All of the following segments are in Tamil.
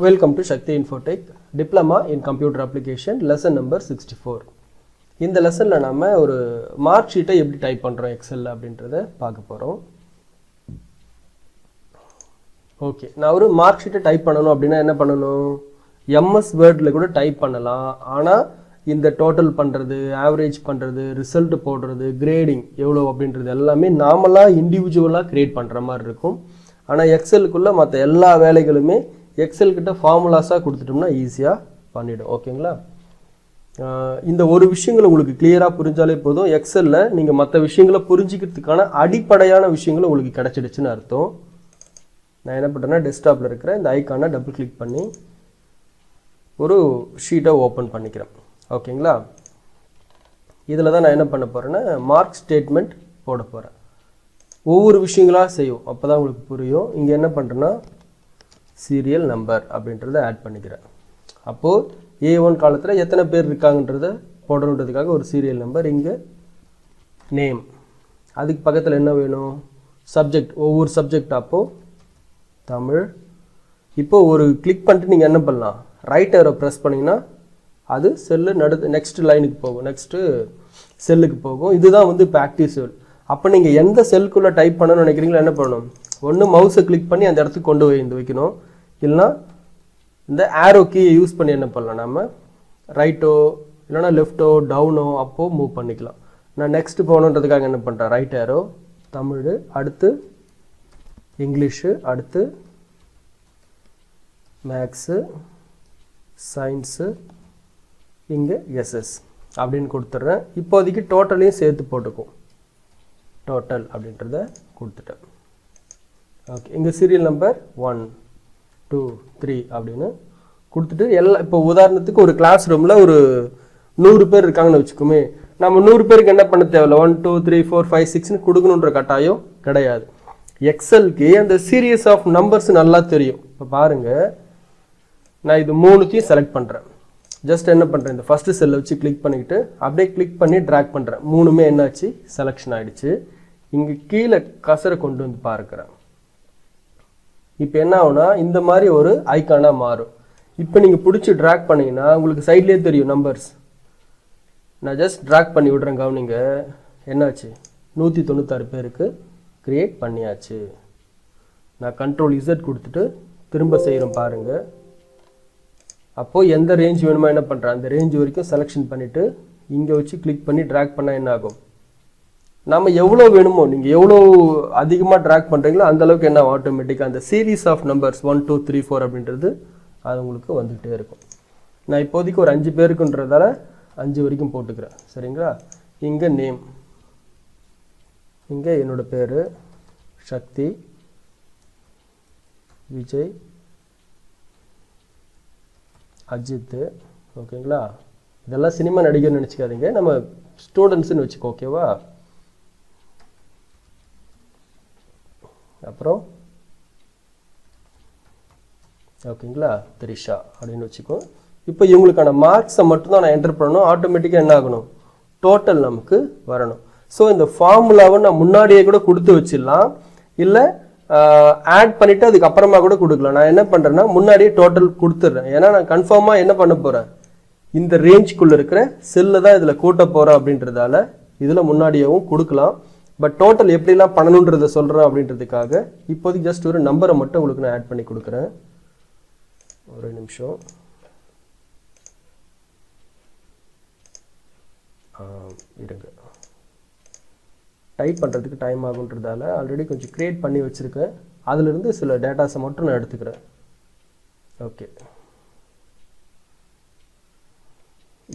Welcome to Shakti Infotech Diploma in Computer Application lesson number 64. இந்த லெசன்ல நாம ஒரு மார்க் ஷீட்டை எப்படி டைப் பண்றோம் எக்ஸல்ல அப்படின்றத பார்க்க போறோம். ஓகே, நான் ஒரு மார்க் ஷீட்டை டைப் பண்ணனும் அப்படினா என்ன பண்ணனும்? MS Wordல கூட டைப் பண்ணலாம். ஆனா இந்த டோட்டல் பண்றது, ஆவரேஜ் பண்றது, ரிசல்ட் போடுறது, கிரேடிங் எவ்வளவு அப்படின்றது எல்லாமே நாமளா இன்டிவிஜுவலா கிரியேட் பண்ற மாதிரி இருக்கும். ஆனா எக்ஸலுக்குள்ள மத்த எல்லா வேலைகளுமே எக்ஸல் கிட்ட ஃபார்முலாஸா கொடுத்துட்டோம்னா ஈஸியா பண்ணிடும். ஓகேங்களா? இந்த ஒரு விஷயங்களை உங்களுக்கு கிளியரா புரிஞ்சாலே போதும். எக்ஸல்ல நீங்க மற்ற விஷயங்களை புரிஞ்சிக்கிறதுக்கான அடிப்படையான விஷயங்கள் உங்களுக்கு கிடைச்சிடுச்சுன்னு அர்த்தம். நான் என்ன பண்றேன்னா டெஸ்க்டாப்ல இருக்கிற இந்த ஐகானை டபுள் கிளிக் பண்ணி ஒரு ஷீட்டை ஓபன் பண்ணிக்கிறேன். ஓகேங்களா? இதுல தான் நான் என்ன பண்ண போறேன்னா மார்க் ஸ்டேட்மெண்ட் போட போறேன். ஒவ்வொரு விஷயங்களா செய்யும், அப்பதான் உங்களுக்கு புரியும். இங்க என்ன பண்றேன்னா சீரியல் நம்பர் அப்படின்றத ஆட் பண்ணிக்கிறேன். அப்போ A1 காலத்துல எத்தனை பேர் இருக்காங்கன்றத போடணுன்றதுக்காக ஒரு சீரியல் நம்பர். இங்க நேம், அதுக்கு பக்கத்துல என்ன வேணும்? சப்ஜெக்ட், ஒவ்வொரு சப்ஜெக்ட். அப்போ தமிழ். இப்போ ஒரு கிளிக் பண்ணிட்டு நீங்க என்ன பண்ணலாம்? ரைட் ஏரோ பிரஸ் பண்ணீங்கன்னா அது செல்லு நெக்ஸ்ட் லைனுக்கு போகும், நெக்ஸ்ட் செல்லுக்கு போகும். இதுதான் வந்து ஆக்டிவ் செல். அப்போ நீங்க எந்த செல்லுக்குள்ள டைப் பண்ணணும்னு நினைக்கிறீங்களோ என்ன பண்ணணும்? ஒன்று மவுஸை கிளிக் பண்ணி அந்த இடத்துக்கு கொண்டு வைக்கணும், இல்லைனா இந்த ஆரோ கீயை யூஸ் பண்ணி என்ன பண்ணலாம்? நம்ம ரைட்டோ இல்லைனா லெஃப்டோ டவுனோ அப்போ மூவ் பண்ணிக்கலாம். நான் நெக்ஸ்ட் போகணுன்றதுக்காக என்ன பண்ணுறேன்? ரைட் ஆரோ, தமிழ், அடுத்து இங்கிலீஷு, அடுத்து மேக்ஸு, சயின்ஸு, இங்கே எஸ்எஸ் அப்படின்னு கொடுத்துட்றேன். இப்போதைக்கு டோட்டலையும் சேர்த்து போட்டுக்கும். டோட்டல் அப்படின்றத கொடுத்துட்டேன். ஓகே, இங்கே சீரியல் நம்பர் 1 2 3 அப்படின்னு கொடுத்துட்டு எல்லாம். இப்போ உதாரணத்துக்கு ஒரு கிளாஸ் ரூமில் ஒரு 100 பேர் இருக்காங்கன்னு வச்சுக்கோமே, நம்ம 100 பேருக்கு என்ன பண்ண தேவையில்ல 1 2 3 4 5 6ன்னு கொடுக்கணுன்ற கட்டாயம் கிடையாது. எக்ஸலுக்கு அந்த சீரியஸ் ஆஃப் நம்பர்ஸ் நல்லா தெரியும். இப்போ பாருங்க, நான் இது 3த்தையும் செலக்ட் பண்ணுறேன். ஜஸ்ட் என்ன பண்ணுறேன், இந்த ஃபர்ஸ்ட் செல்லை வச்சு கிளிக் பண்ணிக்கிட்டு அப்படியே கிளிக் பண்ணி ட்ராக் பண்ணுறேன். 3மே என்னாச்சு? செலக்ஷன் ஆகிடுச்சு. இங்கே கீழே கசரை கொண்டு வந்து பார்க்குறேன். இப்போ என்ன ஆகுனா இந்த மாதிரி ஒரு ஐக்கானா மாறும். இப்போ நீங்கள் பிடிச்சி ட்ராக் பண்ணீங்கன்னா உங்களுக்கு சைட்லேயே தெரியும் நம்பர்ஸ். நான் ஜஸ்ட் ட்ராக் பண்ணி விடுறேன், கவனிங்க. என்னாச்சு? 196 பேருக்கு கிரியேட் பண்ணியாச்சு. நான் கண்ட்ரோல் Z கொடுத்துட்டு திரும்ப செய்கிறேன் பாருங்க. அப்போது எந்த ரேஞ்ச் வேணுமோ என்ன பண்ணுறேன், அந்த ரேஞ்ச் வரைக்கும் செலெக்ஷன் பண்ணிவிட்டு இங்கே வச்சு கிளிக் பண்ணி ட்ராக் பண்ணால் என்ன ஆகும்? நம்ம எவ்வளோ வேணுமோ, நீங்கள் எவ்வளோ அதிகமாக ட்ராக் பண்ணுறீங்களோ அந்த அளவுக்கு என்ன ஆட்டோமேட்டிக்காக அந்த சீரீஸ் ஆஃப் நம்பர்ஸ் 1 2 3 4 அப்படின்றது அது உங்களுக்கு வந்துகிட்டே இருக்கும். நான் இப்போதைக்கு ஒரு 5 பேருக்குன்றதால 5 வரைக்கும் போட்டுக்கிறேன். சரிங்களா? இங்கே நேம், இங்கே என்னோட பேர் சக்தி விஜய் அஜித். ஓகேங்களா? இதெல்லாம் சினிமா நடிகர்னு நினச்சிக்காதீங்க, நம்ம ஸ்டூடெண்ட்ஸ்ன்னு வச்சுக்கோ. ஓகேவா? அப்புறம் ஓகேங்களா, திரிஷா அப்படின்னு வச்சுக்கோ. இப்போ இவங்களுக்கான மார்க்ஸை மட்டும்தான் நான் என்டர் பண்ணணும். ஆட்டோமேட்டிக்காக என்ன ஆகணும்? டோட்டல் நமக்கு வரணும். ஸோ இந்த ஃபார்முலாவை நான் முன்னாடியே கூட கொடுத்து வச்சிடலாம், இல்லை ஆட் பண்ணிவிட்டு அதுக்கப்புறமா கூட கொடுக்கலாம். நான் என்ன பண்ணுறேன்னா முன்னாடியே டோட்டல் கொடுத்துட்றேன். ஏன்னா நான் கன்ஃபார்மாக என்ன பண்ண போகிறேன், இந்த ரேஞ்சுக்குள்ளே இருக்கிற செல்லை தான் இதில் கூட்ட போகிறேன் அப்படின்றதால இதில் முன்னாடியேவும் கொடுக்கலாம். பட் டோட்டல் எப்படிலாம் பண்ணணுன்றதை சொல்கிறேன் அப்படின்றதுக்காக இப்போதைக்கு ஜஸ்ட் ஒரு நம்பரை மட்டும் உங்களுக்கு நான் ஆட் பண்ணி கொடுக்குறேன். ஒரு நிமிஷம். இருங்க, டைப் பண்ணுறதுக்கு டைம் ஆகுன்றதால ஆல்ரெடி கொஞ்சம் க்ரியேட் பண்ணி வச்சுருக்கேன். அதிலிருந்து சில டேட்டாஸை மட்டும் நான் எடுத்துக்கிறேன். ஓகே,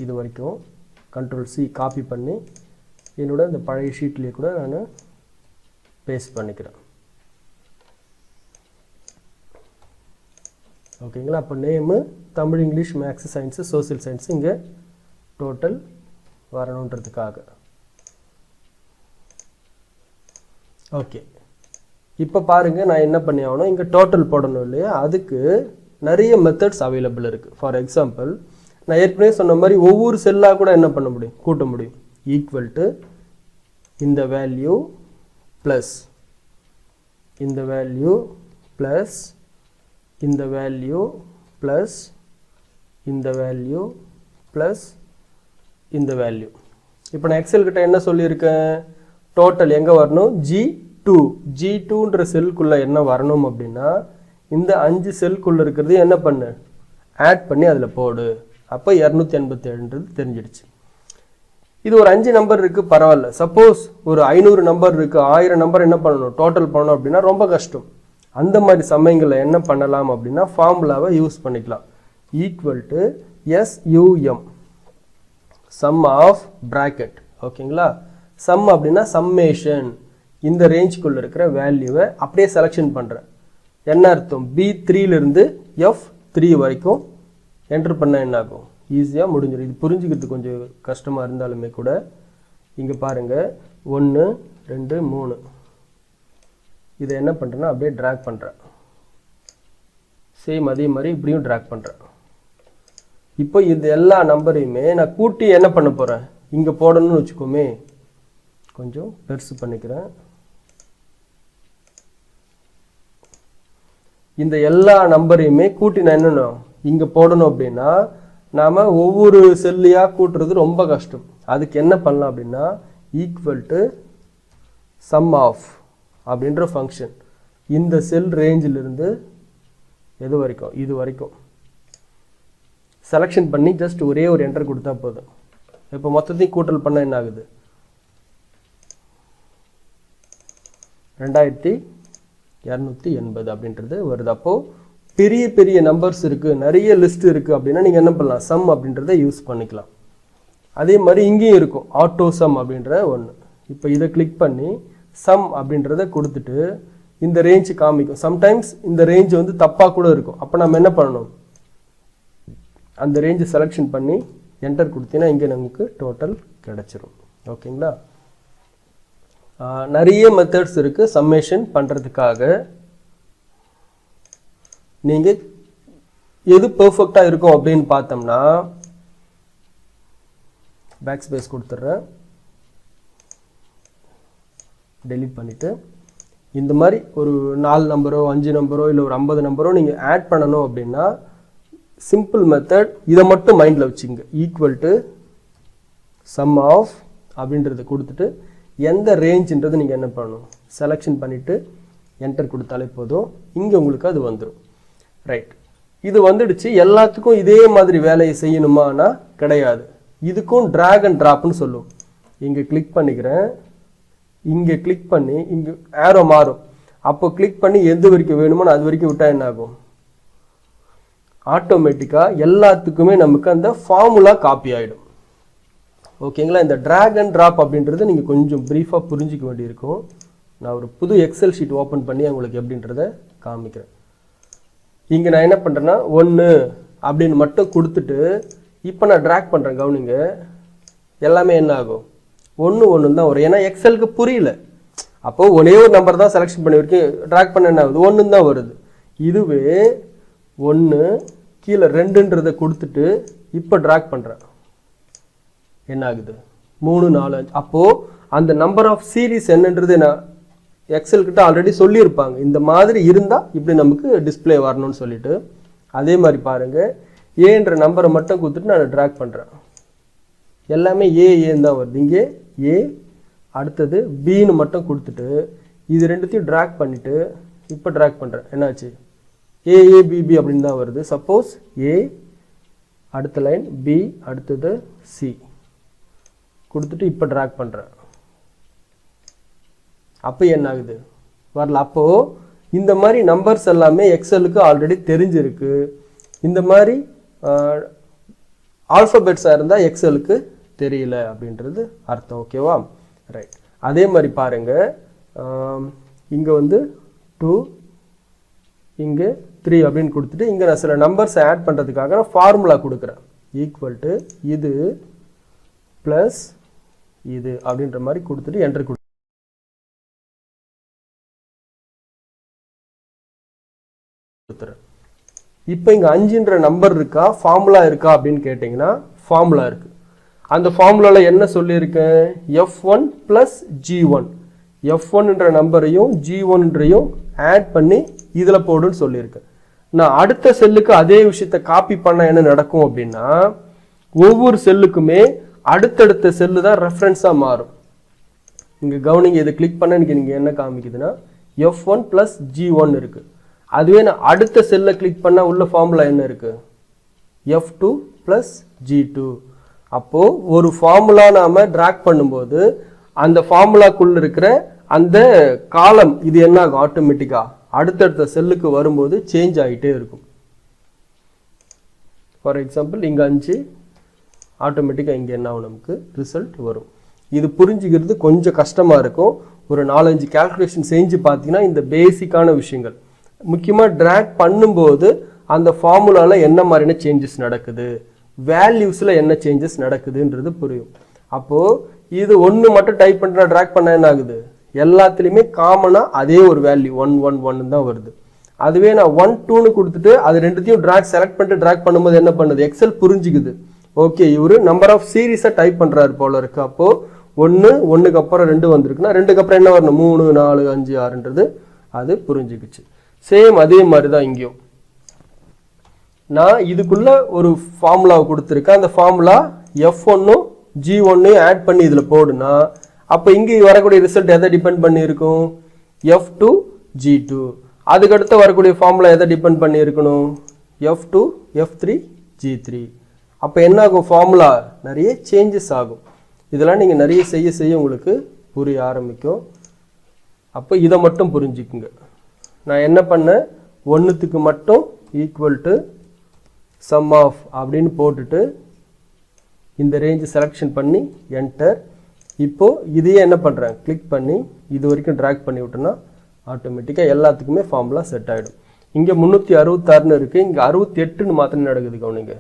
இது வரைக்கும் கண்ட்ரோல் C காப்பி பண்ணி என்னோட இந்த பழைய ஷீட்லேயே கூட நான் பேஸ்ட் பண்ணிக்கிறேன். ஓகேங்களா? அப்போ name, Tamil, English, maths, science, social science இங்கே டோட்டல் வரணுன்றதுக்காக. ஓகே, இப்போ பாருங்கள், நான் என்ன பண்ணி ஆகணும், இங்கே டோட்டல் போடணும் இல்லையா? அதுக்கு நிறைய மெத்தட்ஸ் அவைலபிள் இருக்குது. ஃபார் எக்ஸாம்பிள், நான் ஏற்கனவே சொன்ன மாதிரி ஒவ்வொரு செல்லாக கூட என்ன பண்ண முடியும், கூட்ட முடியும். ஈக்குவல் டு இந்த வேல்யூ ப்ளஸ் இந்த வேல்யூ ப்ளஸ் இந்த வேல்யூ ப்ளஸ் இந்த வேல்யூ ப்ளஸ் இந்த வேல்யூ. இப்போ நான் எக்ஸல் கிட்ட என்ன சொல்லியிருக்கேன், டோட்டல் எங்கே வரணும், G2ன்ற செல்குள்ளே என்ன வரணும் அப்படின்னா இந்த 5 செல்குள்ளே இருக்கிறது என்ன பண்ணு, ஆட் பண்ணி அதில் போடு. அப்போ 287ன்றது தெரிஞ்சிடுச்சு. இது ஒரு 5 நம்பர் இருக்குது, பரவாயில்ல. சப்போஸ் ஒரு 500 நம்பர் இருக்குது, 1000 நம்பர் என்ன பண்ணணும், டோட்டல் பண்ணணும் அப்படின்னா ரொம்ப கஷ்டம். அந்த மாதிரி சமயங்களில் என்ன பண்ணலாம் அப்படின்னா ஃபார்முலாவை யூஸ் பண்ணிக்கலாம். Equal to SUM, sum of bracket. ஓகேங்களா, சம் அப்படின்னா சம்மேஷன், இந்த ரேஞ்சுக்குள்ளே இருக்கிற வேல்யூவை அப்படியே செலெக்ஷன் பண்ணுறேன். என்ன அர்த்தம், B3லேருந்து F3 வரைக்கும் என்ட்ரு பண்ண என்ன ஆகும், ஈஸியாக முடிஞ்சிடும். இது புரிஞ்சுக்கிறது கொஞ்சம் கஷ்டமாக இருந்தாலுமே கூட இங்கே பாருங்கள் 1 2 3 இதை என்ன பண்ணுறேன்னா அப்படியே ட்ராக் பண்ணுறேன். சேம் அதே மாதிரி இப்படியும் ட்ராக் பண்ணுறேன். இப்போ இது எல்லா நம்பரையுமே நான் கூட்டி என்ன பண்ண போகிறேன், இங்கே போடணும்னு வச்சுக்கோமே. கொஞ்சம் பெருசு பண்ணிக்கிறேன். இந்த எல்லா நம்பரையுமே கூட்டி நான் என்னென்ன இங்கே போடணும் அப்படின்னா நாம் ஒவ்வொரு செல்லையாக கூட்டுறது ரொம்ப கஷ்டம். அதுக்கு என்ன பண்ணலாம் அப்படின்னா ஈக்குவல் டு சம் ஆஃப் அப்படின்ற ஃபங்க்ஷன் இந்த செல் ரேஞ்சிலிருந்து எது வரைக்கும், இது வரைக்கும் செலெக்ஷன் பண்ணி ஜஸ்ட் ஒரே ஒரு என்டர் கொடுத்தா போதும். இப்போ மொத்தத்தையும் கூட்டல் பண்ண என்ன ஆகுது, 2280 அப்படின்றது வருது. அப்போது பெரிய பெரிய நம்பர்ஸ் இருக்குது, நிறைய லிஸ்ட் இருக்குது அப்படின்னா நீங்கள் என்ன பண்ணலாம், சம் அப்படின்றத யூஸ் பண்ணிக்கலாம். அதே மாதிரி இங்கேயும் இருக்கும் ஆட்டோ சம் அப்படின்ற ஒன்று. இப்போ இதை கிளிக் பண்ணி சம் அப்படின்றத கொடுத்துட்டு இந்த ரேஞ்சு காமிக்கும். சம்டைம்ஸ் இந்த ரேஞ்சு வந்து தப்பாக கூட இருக்கும். அப்போ நம்ம என்ன பண்ணணும், அந்த ரேஞ்சை செலெக்ஷன் பண்ணி என்டர் கொடுத்தீங்கன்னா இங்கே நமக்கு டோட்டல் கிடச்சிரும். ஓகேங்களா, நிறைய மெத்தட்ஸ் இருக்குது சம்மேஷன் பண்ணுறதுக்காக. நீங்கள் எது பெர்ஃபெக்டாக இருக்கும் அப்படின்னு பார்த்தோம்னா பேக் ஸ்பேஸ் கொடுத்துட்றேன், டெலீட் பண்ணிவிட்டு இந்த மாதிரி ஒரு 4 நம்பரோ 5 நம்பரோ இல்லை ஒரு 50 நம்பரோ நீங்கள் ஆட் பண்ணணும் அப்படின்னா சிம்பிள் மெத்தட். இதை மட்டும் மைண்டில் வச்சுங்க. ஈக்குவல் டு சம் ஆஃப் அப்படின்றத கொடுத்துட்டு எந்த ரேஞ்சுன்றது நீங்கள் என்ன பண்ணணும் செலெக்ஷன் பண்ணிவிட்டு என்டர் கொடுத்தாலே போதும். இங்கே உங்களுக்கு அது வந்துடும். ரைட், இது வந்துடுச்சு. எல்லாத்துக்கும் இதே மாதிரி வேலையை செய்யணுமானா கிடையாது. இதுக்கும் ட்ராக் அண்ட் ட்ராப்னு சொல்லுவோம். இங்கே கிளிக் பண்ணிக்கிறேன், இங்கே கிளிக் பண்ணி இங்கே ஏரோ மாறும். அப்போ கிளிக் பண்ணி எது வரைக்கும் வேணுமோ அது வரைக்கும் விட்டால் என்ன ஆகும், ஆட்டோமேட்டிக்காக எல்லாத்துக்குமே நமக்கு அந்த ஃபார்முலா காப்பி ஆகிடும். ஓகேங்களா, இந்த ட்ராக் அண்ட் ட்ராப் அப்படின்றது நீங்கள் கொஞ்சம் ப்ரீஃபாக புரிஞ்சிக்க வேண்டியிருக்கும். நான் ஒரு புது எக்ஸல் ஷீட் ஓப்பன் பண்ணி உங்களுக்கு எப்படின்றத காமிக்கிறேன். இங்கே நான் என்ன பண்ணுறேன்னா 1 அப்படின்னு மட்டும் கொடுத்துட்டு இப்போ நான் ட்ராக் பண்ணுறேன். கவனிங்க, எல்லாமே என்ன ஆகும், 1 தான் வரும். ஏன்னா எக்ஸலுக்கு புரியல. அப்போது ஒரே ஒரு நம்பர் தான் செலெக்ஷன் பண்ணியிருக்கேன், ட்ராக் பண்ண என்ன ஆகுது, 1 தான் வருது. இதுவே 1 கீழே 2ன்றதை கொடுத்துட்டு இப்போ ட்ராக் பண்ணுறேன், என்ன ஆகுது 3 4 5. அப்போது அந்த நம்பர் ஆஃப் சீரீஸ் என்னன்றது நான் எக்ஸல் கிட்ட ஆல்ரெடி சொல்லியிருப்பாங்க. இந்த மாதிரி இருந்தால் இப்படி நமக்கு டிஸ்பிளே வரணும்னு சொல்லிட்டு. அதே மாதிரி பாருங்கள், ஏன்ற நம்பரை மட்டும் கொடுத்துட்டு நான் ட்ராக் பண்ணுறேன். எல்லாமே ஏன்னு தான் வருது. இங்கே ஏ, அடுத்தது பின்னு மட்டும் கொடுத்துட்டு இது ரெண்டுத்தையும் ட்ராக் பண்ணிவிட்டு இப்போ ட்ராக் பண்ணுறேன். என்னாச்சு, ஏஏபிபி அப்படின்னு தான் வருது. சப்போஸ் ஏ, அடுத்த லைன் பி, அடுத்தது சி கொடுத்துட்டு இப்போ ட்ராக் பண்ணுறேன். அப்போ என்ன ஆகுது, வரல. அப்போது இந்த மாதிரி நம்பர்ஸ் எல்லாமே எக்ஸலுக்கு ஆல்ரெடி தெரிஞ்சிருக்கு. இந்த மாதிரி ஆல்ஃபபெட்ஸாக இருந்தால் எக்ஸலுக்கு தெரியல அப்படின்றது அர்த்தம். ஓகேவா, ரைட். அதே மாதிரி பாருங்கள், இங்கே வந்து 2, இங்கே 3 அப்படின்னு கொடுத்துட்டு இங்கே நான் சில நம்பர்ஸை ஆட் பண்ணுறதுக்காக நான் ஃபார்முலா கொடுக்குறேன். ஈக்குவல் டு இது ப்ளஸ் இது அப்படின்ற மாதிரி கொடுத்துட்டு என்டர் கொடுத்துறேன். இப்போ இங்கே 5ன்ற நம்பர் இருக்கா, ஃபார்முலா இருக்கா அப்படின்னு கேட்டிங்கன்னா ஃபார்முலா இருக்குது. அந்த ஃபார்முலாவில் என்ன சொல்லியிருக்கேன், F1 + G1. F1ன்ற நம்பரையும் G1ன்றையும் ஆட் பண்ணி இதில் போடுன்னு சொல்லியிருக்கேன். நான் அடுத்த செல்லுக்கு அதே விஷயத்தை காப்பி பண்ண என்ன நடக்கும் அப்படின்னா ஒவ்வொரு செல்லுக்குமே அடுத்தடுத்த செல்லு தான் ரெஃபரன்ஸாக மாறும். இங்கே கவனிங்க, இதை கிளிக் பண்ண எனக்கு நீங்கள் என்ன காமிக்குதுன்னா F1 + G1 இருக்கு. அதுவே நான் அடுத்த செல்லை கிளிக் பண்ணால் உள்ள ஃபார்முலா என்ன இருக்கு? F2 + G2. அப்போது ஒரு ஃபார்முலா நாம் ட்ராக் பண்ணும்போது அந்த ஃபார்முலாக்குள்ள இருக்கிற அந்த காலம் இது என்ன ஆகும்? ஆட்டோமேட்டிக்காக அடுத்தடுத்த செல்லுக்கு வரும்போது சேஞ்ச் ஆகிட்டே இருக்கும். ஃபார் எக்ஸாம்பிள் இங்கே 5 ஆட்டோமேட்டிக்காக இங்கே என்ன ஆகும்? நமக்கு ரிசல்ட் வரும். இது புரிஞ்சுக்கிறது கொஞ்சம் கஷ்டமாக இருக்கும். ஒரு 4-5 கால்குலேஷன் செஞ்சு பார்த்தீங்கன்னா இந்த பேசிக்கான விஷயங்கள் முக்கியமாக ட்ராக் பண்ணும்போது அந்த ஃபார்முலாவில் என்ன மாதிரியான சேஞ்சஸ் நடக்குது, வேல்யூஸில் என்ன சேஞ்சஸ் நடக்குதுன்றது புரியும். அப்போது இது ஒன்று மட்டும் டைப் பண்ணுற ட்ராக் பண்ண என்ன ஆகுது? எல்லாத்துலேயுமே காமனாக அதே ஒரு வேல்யூ 1 1 1 தான் வருது. அதுவே நான் 1 2ன்னு கொடுத்துட்டு அது ரெண்டுத்தையும் ட்ராக் செலக்ட் பண்ணிட்டு ட்ராக் பண்ணும்போது என்ன பண்ணுது? எக்ஸல் புரிஞ்சுக்குது. ஓகே, இவர் நம்பர் ஆஃப் சீரீஸை டைப் பண்ணுறாரு போல இருக்கு. அப்போது 1 1க்கு அப்புறம் 2 வந்திருக்குன்னா 2க்கு அப்புறம் என்ன வரணும்? 3 4 5 6ன்றது அது புரிஞ்சுக்குச்சு. சேம் அதே மாதிரி தான் இங்கேயும் நான் இதுக்குள்ள ஒரு ஃபார்முலாவை கொடுத்துருக்கேன். அந்த ஃபார்முலா F1 G1 ஆட் பண்ணி இதில் போடுனா அப்போ இங்கே வரக்கூடிய ரிசல்ட் எதை டிபெண்ட் பண்ணி இருக்கும்? F2 G2. அதுக்கடுத்து வரக்கூடிய ஃபார்முலா எதை டிபெண்ட் பண்ணி இருக்கணும்? F2 F3 G3. அப்போ என்ன ஆகும்? ஃபார்முலா நிறைய சேஞ்சஸ் ஆகும். இதெல்லாம் நீங்கள் நிறைய செய்ய செய்ய உங்களுக்கு புரிய ஆரம்பிக்கும். அப்போ இதை மட்டும் புரிஞ்சுக்குங்க. நான் என்ன பண்ணேன்? 1க்கு மட்டும் ஈக்குவல் டு சம் ஆஃப் அப்படின்னு போட்டுட்டு இந்த ரேஞ்சு செலெக்ஷன் பண்ணி என்டர். இப்போது இதையே என்ன பண்ணுறேன்? கிளிக் பண்ணி இது வரைக்கும் ட்ராக் பண்ணி விட்டோன்னா ஆட்டோமேட்டிக்காக எல்லாத்துக்குமே ஃபார்முலா செட் ஆகிடும். இங்கே 366ன்னு இருக்குது, இங்கே 68ன்னு மாத்திரம் நடக்குது. கவனிங்க,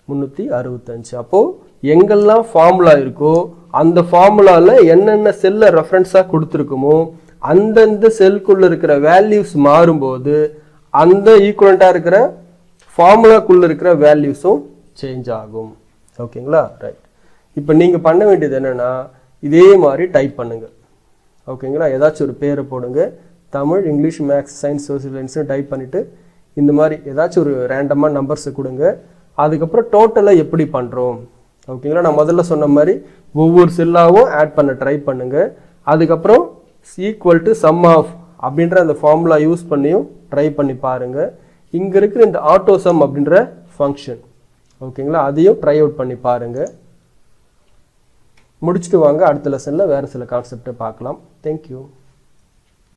365. அப்போது எங்கெல்லாம் ஃபார்முலா இருக்கோ அந்த ஃபார்முலாவில் என்னென்ன செல்லை ரெஃபரன்ஸாக கொடுத்துருக்குமோ அந்தந்த செல்குள்ளே இருக்கிற வேல்யூஸ் மாறும்போது அந்த ஈக்குவலண்ட்டாக இருக்கிற ஃபார்முலாக்குள்ளே இருக்கிற வேல்யூஸும் சேஞ்ச் ஆகும். ஓகேங்களா? ரைட். இப்போ நீங்கள் பண்ண வேண்டியது என்னென்னா இதே மாதிரி டைப் பண்ணுங்கள். ஓகேங்களா? ஏதாச்சும் ஒரு பேரை போடுங்க. Tamil, English, maths, science, social சயின்ஸ்னு டைப் பண்ணிவிட்டு இந்த மாதிரி ஏதாச்சும் ஒரு ரேண்டமாக நம்பர்ஸை கொடுங்க. அதுக்கப்புறம் டோட்டலாக எப்படி பண்ணுறோம்? ஓகேங்களா? நான் முதல்ல சொன்ன மாதிரி ஒவ்வொரு செல்லாகவும் ஆட் பண்ண ட்ரை பண்ணுங்கள். அதுக்கப்புறம் ஈக்குவல் டு சம் ஆஃப் அப்படின்ற அந்த ஃபார்முலா யூஸ் பண்ணியும் ட்ரை பண்ணி பாருங்கள். இங்கே இருக்கிற இந்த ஆட்டோ சம் அப்படின்ற ஃபங்க்ஷன், ஓகேங்களா, அதையும் ட்ரை அவுட் பண்ணி பாருங்கள். முடிச்சுட்டு வாங்க, அடுத்த லெசனில் வேறு சில கான்செப்டை பார்க்கலாம். தேங்க்யூ.